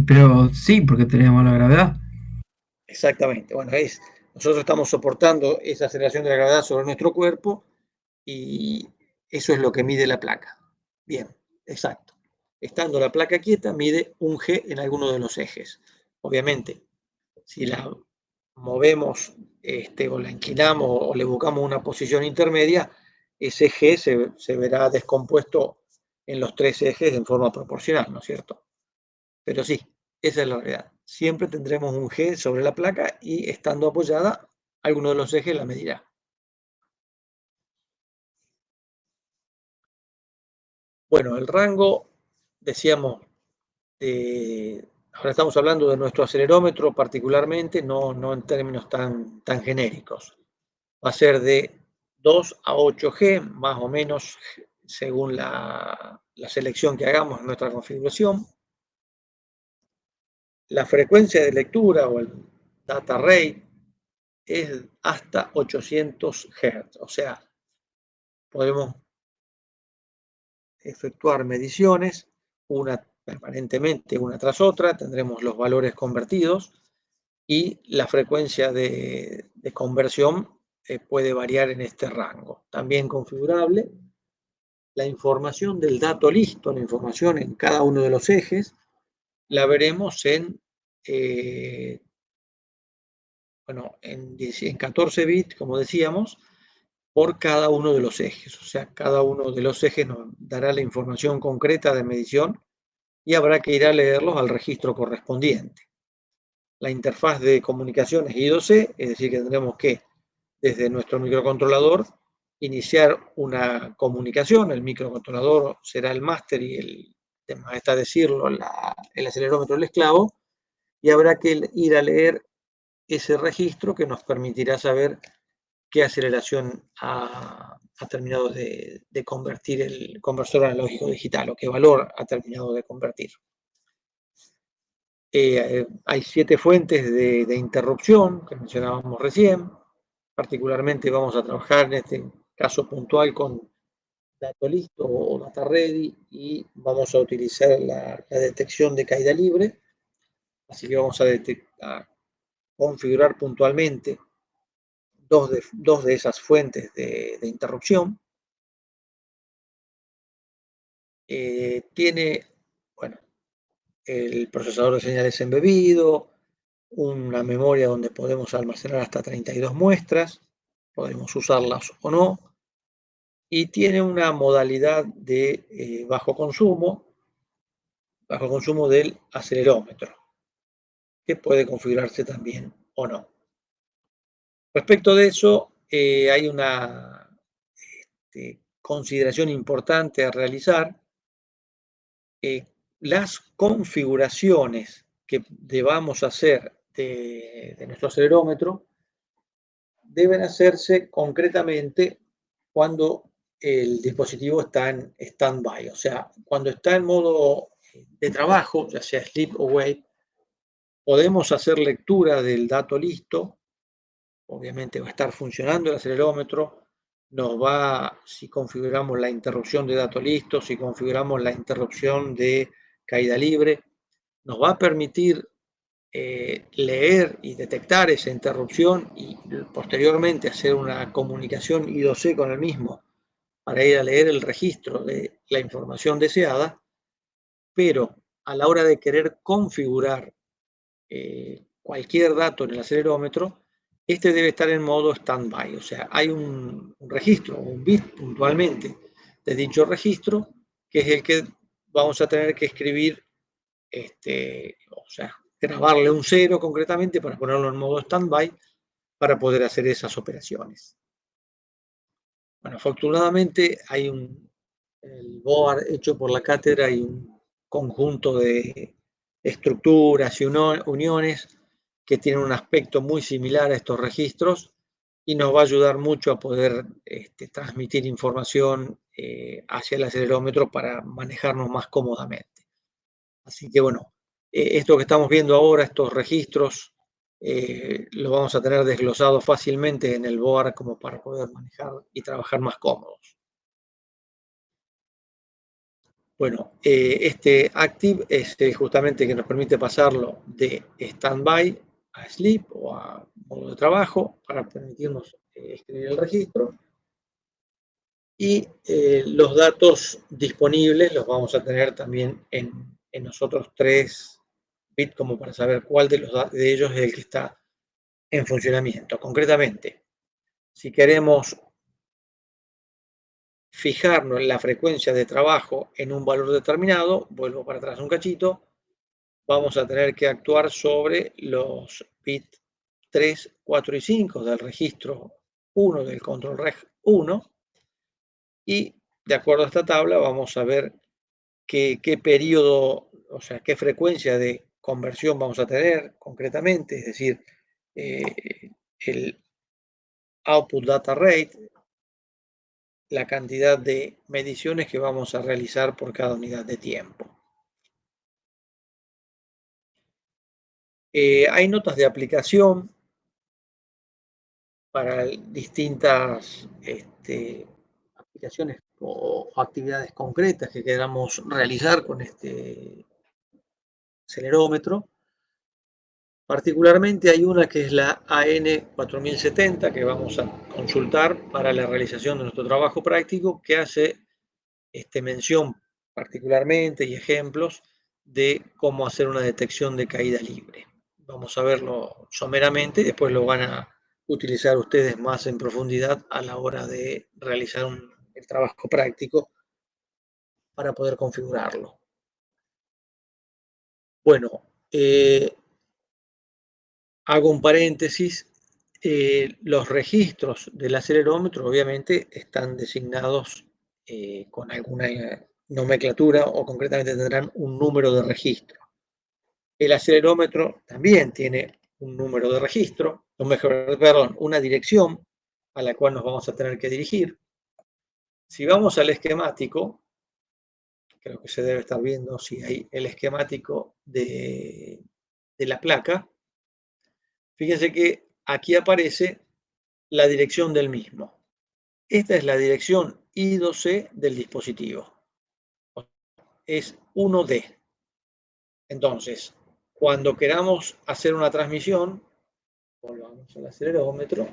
Pero sí, porque tenemos la gravedad. Exactamente. Bueno, nosotros estamos soportando esa aceleración de la gravedad sobre nuestro cuerpo y eso es lo que mide la placa. Bien, exacto. Estando la placa quieta, mide un G en alguno de los ejes. Obviamente, si la movemos o la inclinamos o le buscamos una posición intermedia, ese G se verá descompuesto en los 3 ejes en forma proporcional, ¿no es cierto? Pero sí, esa es la realidad. Siempre tendremos un G sobre la placa y estando apoyada, alguno de los ejes la medirá. Bueno, el rango, decíamos, ahora estamos hablando de nuestro acelerómetro particularmente, no en términos tan genéricos. Va a ser de 2 a 8G, más o menos, según la selección que hagamos en nuestra configuración. La frecuencia de lectura o el data rate es hasta 800 Hz, o sea, podemos efectuar mediciones permanentemente, una tras otra, tendremos los valores convertidos y la frecuencia de conversión puede variar en este rango. También configurable. La información del dato listo, la información en cada uno de los ejes, la veremos en 14 bits, como decíamos, por cada uno de los ejes. O sea, cada uno de los ejes nos dará la información concreta de medición y habrá que ir a leerlos al registro correspondiente. La interfaz de comunicaciones I2C, es decir, que tendremos que, desde nuestro microcontrolador, iniciar una comunicación. El microcontrolador será el máster y el tema está decirlo, el acelerómetro el esclavo, y habrá que ir a leer ese registro que nos permitirá saber qué aceleración ha terminado de convertir el conversor analógico digital o qué valor ha terminado de convertir. Hay 7 fuentes de interrupción que mencionábamos recién. Particularmente vamos a trabajar en este caso puntual con dato listo o data ready, y vamos a utilizar la detección de caída libre. Así que vamos a configurar puntualmente dos de esas fuentes de interrupción. Tiene, bueno, el procesador de señales embebido, una memoria donde podemos almacenar hasta 32 muestras, podemos usarlas o no, y tiene una modalidad de bajo consumo del acelerómetro, que puede configurarse también o no. Respecto de eso, hay una consideración importante a realizar. Las configuraciones que debamos hacer de nuestro acelerómetro deben hacerse concretamente cuando el dispositivo está en stand-by, o sea, cuando está en modo de trabajo, ya sea sleep o wake, podemos hacer lectura del dato listo. Obviamente va a estar funcionando el acelerómetro, si configuramos la interrupción de dato listo, si configuramos la interrupción de caída libre, nos va a permitir leer y detectar esa interrupción y posteriormente hacer una comunicación I2C con el mismo para ir a leer el registro de la información deseada, pero a la hora de querer configurar cualquier dato en el acelerómetro, este debe estar en modo stand-by, o sea, hay un registro, un bit puntualmente de dicho registro, que es el que vamos a tener que escribir, o sea, grabarle un 0 concretamente para ponerlo en modo stand-by para poder hacer esas operaciones. Bueno, afortunadamente hay en el board hecho por la cátedra hay un conjunto de estructuras y uniones que tienen un aspecto muy similar a estos registros y nos va a ayudar mucho a poder transmitir información hacia el acelerómetro para manejarnos más cómodamente. Así que bueno, esto que estamos viendo ahora, estos registros, lo vamos a tener desglosado fácilmente en el board como para poder manejar y trabajar más cómodos. Bueno, este Active es justamente que nos permite pasarlo de Standby a Sleep o a modo de trabajo para permitirnos escribir el registro. Y los datos disponibles los vamos a tener también en nosotros 3 bits como para saber cuál de ellos es el que está en funcionamiento. Concretamente, si queremos fijarnos en la frecuencia de trabajo en un valor determinado, vuelvo para atrás un cachito, vamos a tener que actuar sobre los bits 3, 4 y 5 del registro 1 del control reg 1 y de acuerdo a esta tabla vamos a ver qué periodo, o sea, qué frecuencia de conversión vamos a tener concretamente, es decir, el output data rate, la cantidad de mediciones que vamos a realizar por cada unidad de tiempo. Hay notas de aplicación para distintas aplicaciones o actividades concretas que queramos realizar con este acelerómetro. Particularmente hay una que es la AN4070 que vamos a consultar para la realización de nuestro trabajo práctico, que hace mención particularmente y ejemplos de cómo hacer una detección de caída libre. Vamos a verlo someramente y después lo van a utilizar ustedes más en profundidad a la hora de realizar el trabajo práctico para poder configurarlo. Bueno, hago un paréntesis. Los registros del acelerómetro obviamente están designados con alguna nomenclatura o concretamente tendrán un número de registro. El acelerómetro también tiene un número de registro, o mejor, perdón, una dirección a la cual nos vamos a tener que dirigir. Si vamos al esquemático, creo que se debe estar viendo si hay el esquemático de la placa. Fíjense que aquí aparece la dirección del mismo. esta es la dirección I2C del dispositivo. Es 1D. Entonces, cuando queramos hacer una transmisión, volvamos al acelerómetro,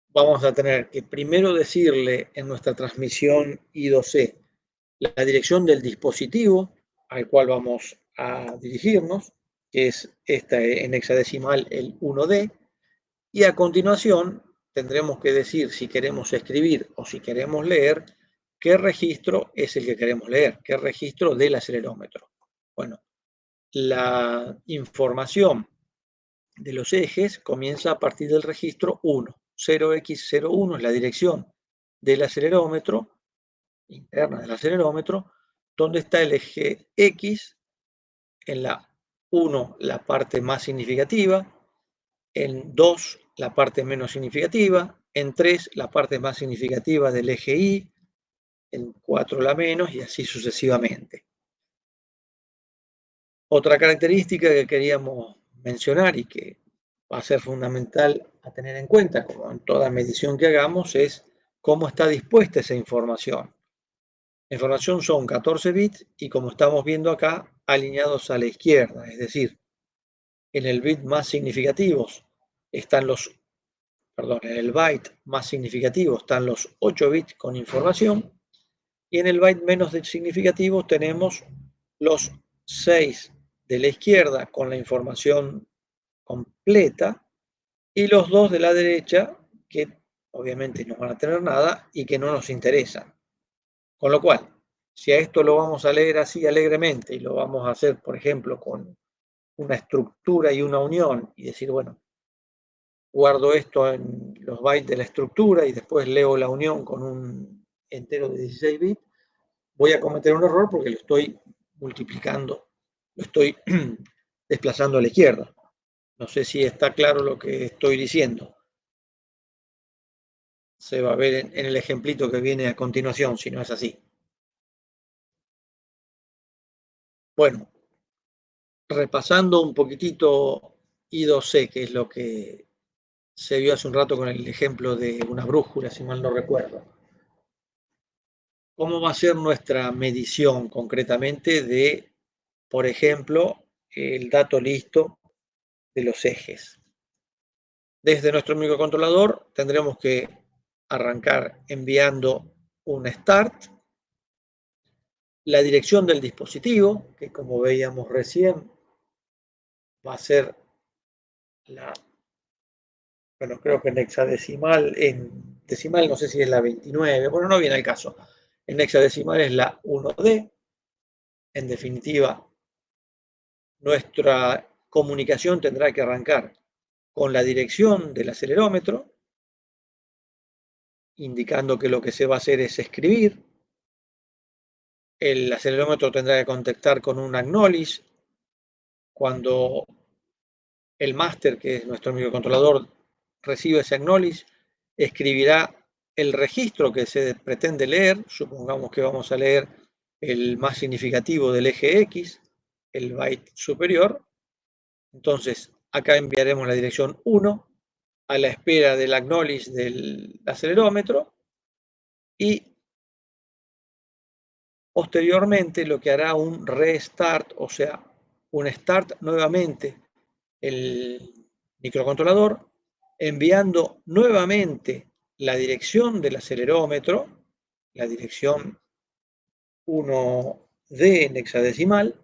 vamos a tener que primero decirle en nuestra transmisión I2C la dirección del dispositivo al cual vamos a dirigirnos, que es esta en hexadecimal, el 1D, y a continuación tendremos que decir si queremos escribir o si queremos leer qué registro es el que queremos leer, qué registro del acelerómetro. Bueno, la información de los ejes comienza a partir del registro 1. 0x01 es la dirección del acelerómetro, interna del acelerómetro, donde está el eje X, en la 1 la parte más significativa, en 2 la parte menos significativa, en 3 la parte más significativa del eje Y, en 4 la menos y así sucesivamente. Otra característica que queríamos mencionar y que va a ser fundamental a tener en cuenta, como en toda medición que hagamos, es cómo está dispuesta esa información. La información son 14 bits y, como estamos viendo acá, alineados a la izquierda, es decir, en el bit más significativos están los, en el byte más significativo están los 8 bits con información y en el byte menos significativo tenemos los 6 de la izquierda con la información completa y los 2 de la derecha que obviamente no van a tener nada y que no nos interesan. Con lo cual, si a esto lo vamos a leer así alegremente y lo vamos a hacer, por ejemplo, con una estructura y una unión y decir, bueno, guardo esto en los bytes de la estructura y después leo la unión con un entero de 16 bits, voy a cometer un error porque lo estoy multiplicando, lo estoy desplazando a la izquierda. No sé si está claro lo que estoy diciendo. Se va a ver en el ejemplito que viene a continuación, si no es así. Bueno, repasando un poquitito I2C, que es lo que se vio hace un rato con el ejemplo de una brújula, si mal no recuerdo. ¿Cómo va a ser nuestra medición concretamente de, por ejemplo, el dato listo de los ejes? Desde nuestro microcontrolador tendremos que arrancar enviando un start, la dirección del dispositivo, que como veíamos recién va a ser la, bueno, creo que en hexadecimal, en decimal no sé si es la 29, bueno, no viene al caso. En hexadecimal es la 1D. En definitiva, nuestra comunicación tendrá que arrancar con la dirección del acelerómetro, indicando que lo que se va a hacer es escribir. El acelerómetro tendrá que contactar con un acknowledge. Cuando el máster, que es nuestro microcontrolador, recibe ese acknowledge, escribirá el registro que se pretende leer. Supongamos que vamos a leer el más significativo del eje X, el byte superior. Entonces, acá enviaremos la dirección 1 a la espera del acknowledge del acelerómetro y posteriormente lo que hará un restart, o sea, un start nuevamente el microcontrolador, enviando nuevamente la dirección del acelerómetro, la dirección 1D en hexadecimal,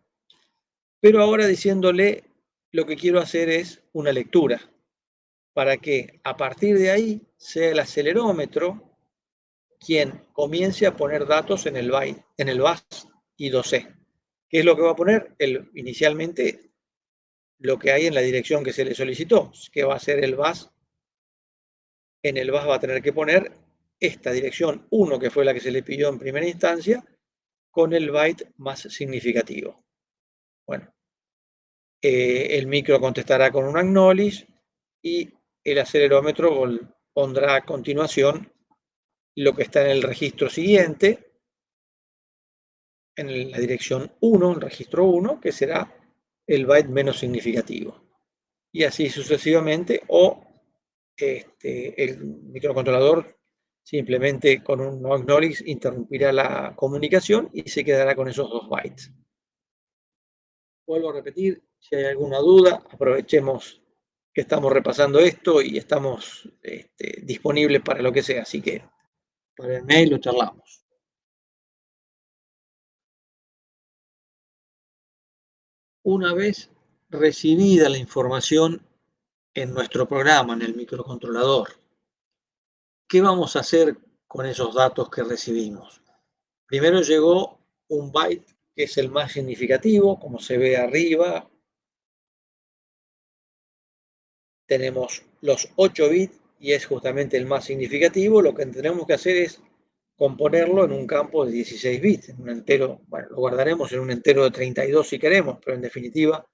pero ahora diciéndole lo que quiero hacer es una lectura, para que a partir de ahí sea el acelerómetro quien comience a poner datos en el byte, en el bus I2C. ¿Qué es lo que va a poner? Inicialmente lo que hay en la dirección que se le solicitó, que va a ser el bus. En el bus va a tener que poner esta dirección 1, que fue la que se le pidió en primera instancia, con el byte más significativo. Bueno, el micro contestará con un acknowledge y el acelerómetro pondrá a continuación lo que está en el registro siguiente, en la dirección 1, el registro 1, que será el byte menos significativo. Y así sucesivamente, o el microcontrolador simplemente con un no acknowledge interrumpirá la comunicación y se quedará con esos 2 bytes. Vuelvo a repetir, si hay alguna duda, aprovechemos que estamos repasando esto y estamos disponibles para lo que sea, así que para el mail lo charlamos. Una vez recibida la información en nuestro programa, en el microcontrolador, ¿qué vamos a hacer con esos datos que recibimos? Primero llegó un byte, que es el más significativo, como se ve arriba. Tenemos los 8 bits y es justamente el más significativo. Lo que tenemos que hacer es componerlo en un campo de 16 bits, en un entero. Bueno, lo guardaremos en un entero de 32 si queremos, pero en definitiva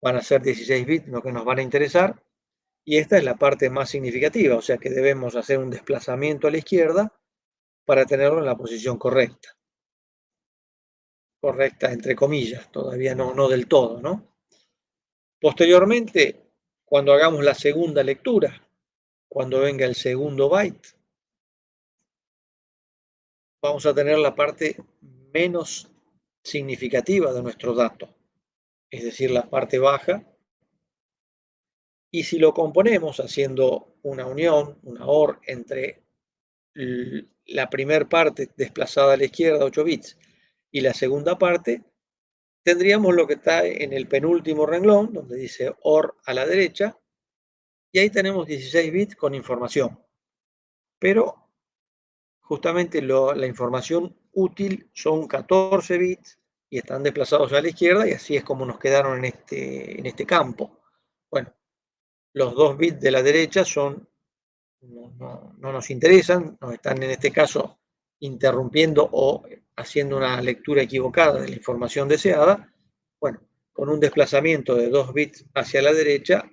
van a ser 16 bits lo que nos van a interesar. Y esta es la parte más significativa, o sea que debemos hacer un desplazamiento a la izquierda para tenerlo en la posición correcta. Correcta entre comillas, todavía no del todo, ¿no? Posteriormente, cuando hagamos la segunda lectura, cuando venga el segundo byte, vamos a tener la parte menos significativa de nuestro dato, es decir, la parte baja. Y si lo componemos haciendo una unión, una OR entre la primera parte desplazada a la izquierda, 8 bits, y la segunda parte, tendríamos lo que está en el penúltimo renglón, donde dice OR a la derecha, y ahí tenemos 16 bits con información. Pero justamente la información útil son 14 bits y están desplazados a la izquierda, y así es como nos quedaron en este campo. Bueno, los 2 bits de la derecha no nos interesan, nos están en este caso interrumpiendo o haciendo una lectura equivocada de la información deseada. Bueno, con un desplazamiento de 2 bits hacia la derecha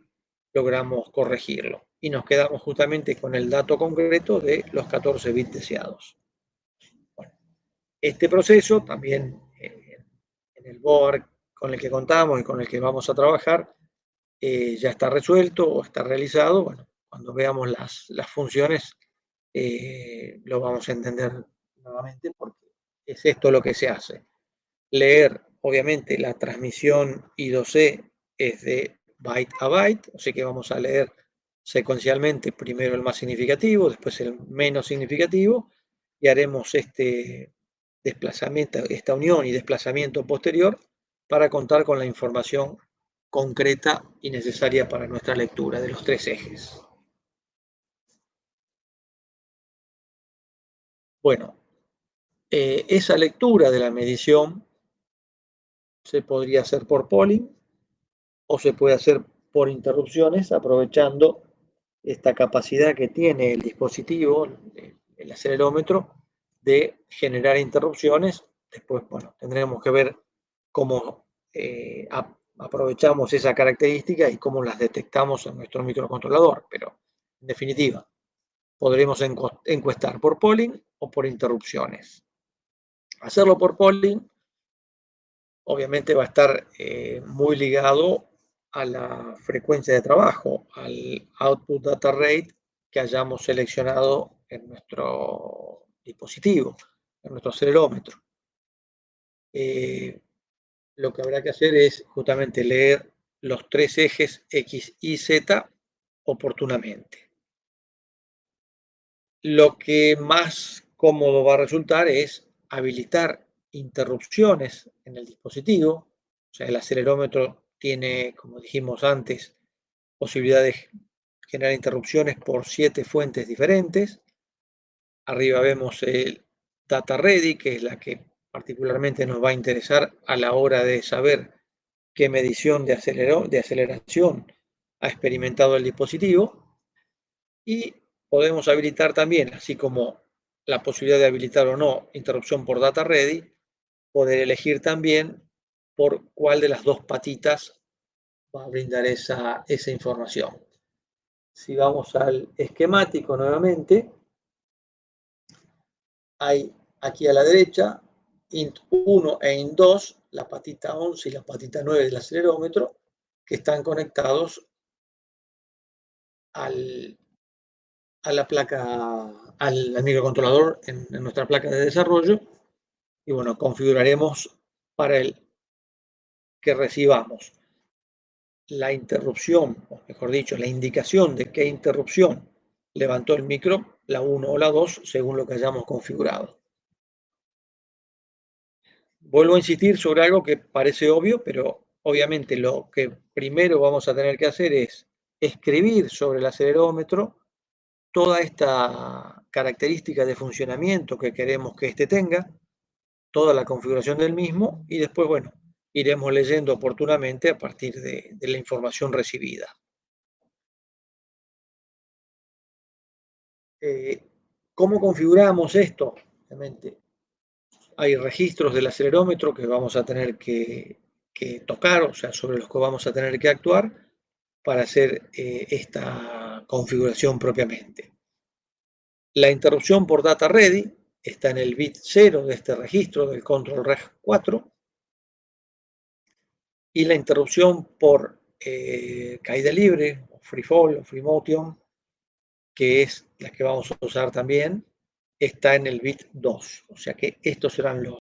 logramos corregirlo y nos quedamos justamente con el dato concreto de los 14 bits deseados. Bueno, este proceso también en el board con el que contamos y con el que vamos a trabajar ya está resuelto o está realizado. Bueno, cuando veamos las funciones lo vamos a entender nuevamente, porque es esto lo que se hace. Leer, obviamente, la transmisión I2C es de byte a byte, así que vamos a leer secuencialmente primero el más significativo, después el menos significativo, y haremos este desplazamiento, esta unión y desplazamiento posterior para contar con la información concreta y necesaria para nuestra lectura de los 3 ejes. Bueno, esa lectura de la medición se podría hacer por polling o se puede hacer por interrupciones, aprovechando esta capacidad que tiene el dispositivo, el acelerómetro, de generar interrupciones. Después, bueno, tendremos que ver cómo aprovechamos esa característica y cómo las detectamos en nuestro microcontrolador, pero en definitiva, podremos encuestar por polling o por interrupciones. Hacerlo por polling obviamente va a estar muy ligado a la frecuencia de trabajo, al output data rate que hayamos seleccionado en nuestro dispositivo, en nuestro acelerómetro. Lo que habrá que hacer es justamente leer los 3 ejes X, Y, Z oportunamente. Lo que más cómodo va a resultar es habilitar interrupciones en el dispositivo. O sea, el acelerómetro tiene, como dijimos antes, posibilidad de generar interrupciones por 7 fuentes diferentes. Arriba vemos el Data Ready, que es la que particularmente nos va a interesar a la hora de saber qué medición de aceleración ha experimentado el dispositivo. Y podemos habilitar también, así como la posibilidad de habilitar o no interrupción por Data Ready, poder elegir también por cuál de las 2 patitas va a brindar esa información. Si vamos al esquemático nuevamente, hay aquí a la derecha int 1 e int 2, la patita 11 y la patita 9 del acelerómetro, que están conectados al la placa, al microcontrolador en nuestra placa de desarrollo. Y bueno, configuraremos para el que recibamos la interrupción, o mejor dicho, la indicación de qué interrupción levantó el micro, la 1 o la 2, según lo que hayamos configurado. Vuelvo a insistir sobre algo que parece obvio, pero obviamente lo que primero vamos a tener que hacer es escribir sobre el acelerómetro toda esta característica de funcionamiento que queremos que éste tenga, toda la configuración del mismo, y después, bueno, iremos leyendo oportunamente a partir de la información recibida. ¿Cómo configuramos esto? Obviamente, hay registros del acelerómetro que vamos a tener que tocar, o sea, sobre los que vamos a tener que actuar para hacer esta configuración propiamente. La interrupción por data ready está en el bit 0 de este registro del control reg 4, y la interrupción por caída libre, o free fall o free motion, que es la que vamos a usar también, está en el bit 2. O sea que estos serán los